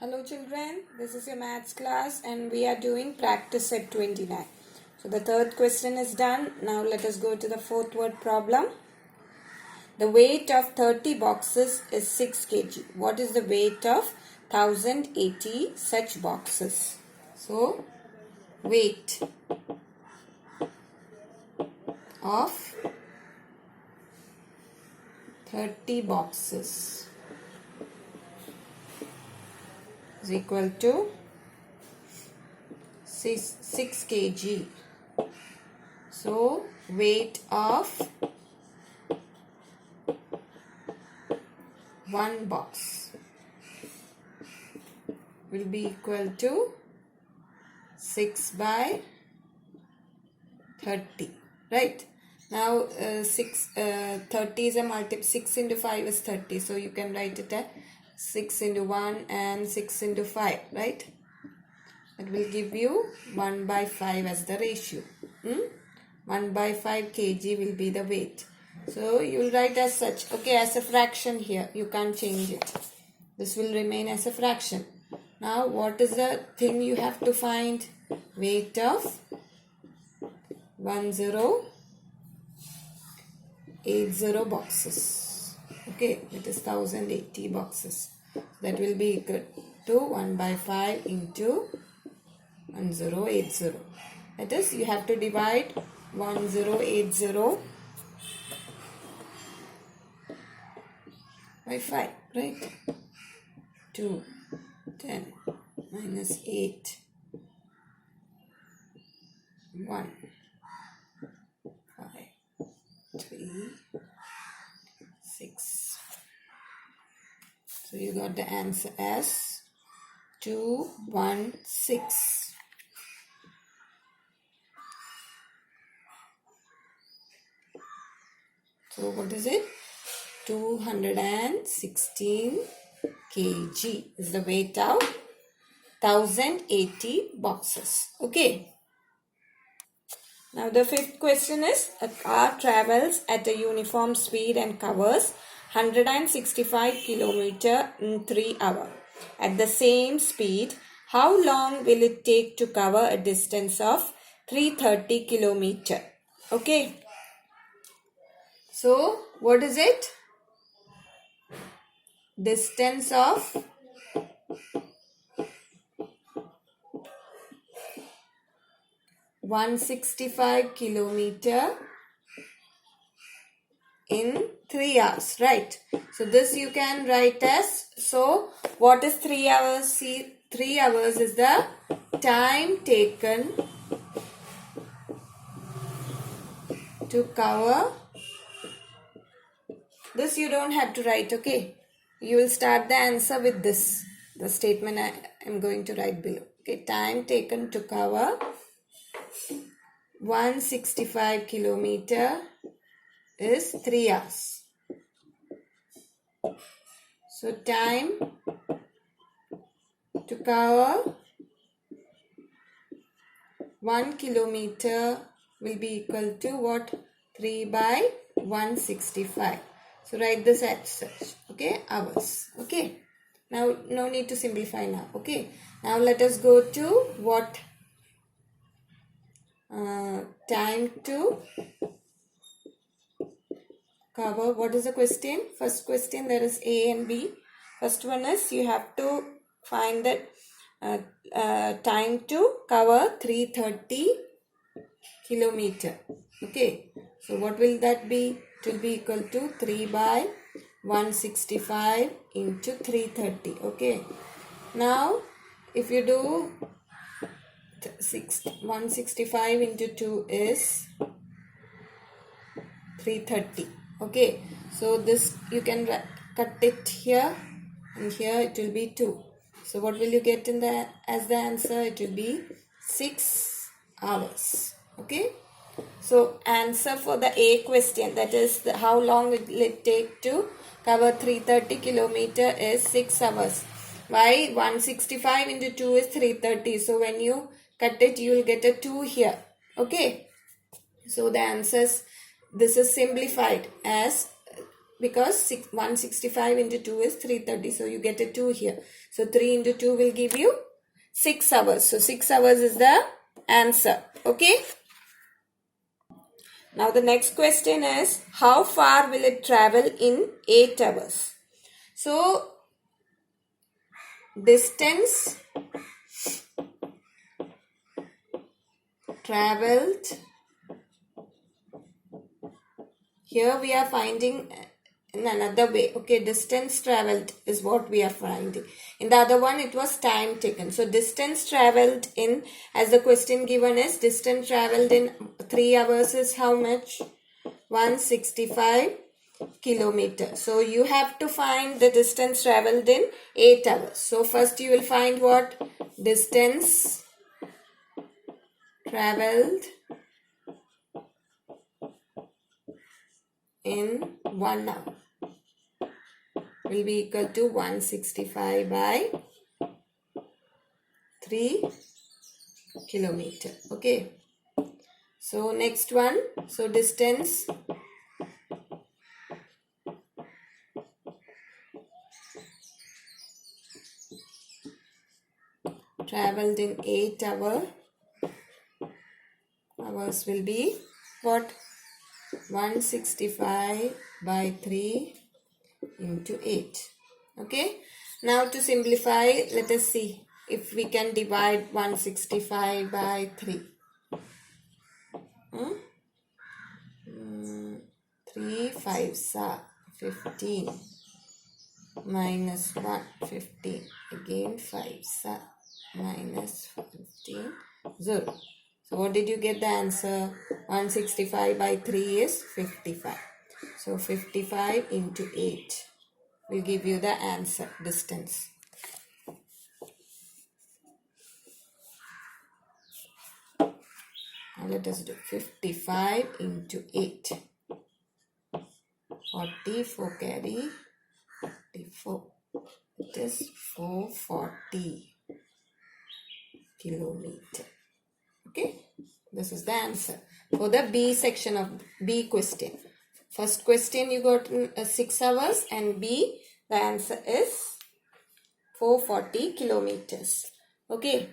Hello children, this is your maths class and we are doing practice set 29. So the third question is done. Now let us go to the fourth word problem. The weight of 30 boxes is 6 kg. What is the weight of 1080 such boxes? So weight of 30 boxes is equal to 6 kg. So weight of one box will be equal to 6 by 30, right? Now 30 is a multiple. 6 into 5 is 30, so you can write it as 6 into 1 and 6 into 5, right? That will give you 1 by 5 as the ratio. 1 by 5 kg will be the weight. So you will write as such. Okay, as a fraction here. You can't change it. This will remain as a fraction. Now what is the thing you have to find? Weight of 1080 boxes. Okay, it is 1080 boxes. That will be equal to 1 by 5 into 1080. That is, you have to divide 1080 by 5, right? 2, 10, minus 8, 1, 5, 3, 6. So you got the answer as 216. So what is it? 216 kg is the weight of 1080 boxes. Okay. Now the fifth question is, a car travels at a uniform speed and covers 165 km in 3 hours. At the same speed, how long will it take to cover a distance of 330 km? Okay. So what is it? Distance of 165 km in 3 hours, right? So this you can write as, so what is 3 hours? See, 3 hours is the time taken to cover. This you don't have to write, okay? You will start the answer with this, the statement I am going to write below. Okay, time taken to cover 165 km is 3 hours. So time to cover 1 km will be equal to what? 3 by 165. So write this as such. Okay, hours. Okay. Now no need to simplify now. Okay. Now let us go to what? Time to cover. What is the question? First question, there is A and B. First one is, you have to find that time to cover 330 km. Okay. So what will that be? It will be equal to 3 by 165 into 330. Okay. Now if you do 165 into 2 is 330. Okay. So this you can cut it here and here it will be 2. So what will you get in the as the answer? It will be 6 hours. Okay. So answer for the A question, that is how long will it take to cover 330 km is 6 hours. Why? 165 into 2 is 330. So when you cut it, you will get a 2 here. Okay. So the answers, this is simplified as because 165 into 2 is 330. So you get a 2 here. So 3 into 2 will give you 6 hours. So 6 hours is the answer. Okay. Now the next question is, how far will it travel in 8 hours? So distance traveled, here we are finding in another way. Okay, distance traveled is what we are finding. In the other one, it was time taken. So distance traveled in, as the question given is, distance traveled in 3 hours is how much? 165 kilometers. So you have to find the distance traveled in 8 hours. So first you will find what? Distance traveled in 1 hour will be equal to 165 by 3 kilometer. Okay. So next one. So distance traveled in 8 hours will be what? 165 by 3 into 8. Okay. Now to simplify, let us see if we can divide 165 by 3. 3 5s are 15 minus 1 15, again 5s are minus 15 0. So what did you get the answer? 165 by 3 is 55. So 55 into 8 will give you the answer, distance. Now let us do 55 into 8. 44 carry 44. It is 440 kilometer. Okay. This is the answer for the B section of B question. First question you got 6 hours, and B, the answer is 440 kilometers. Okay.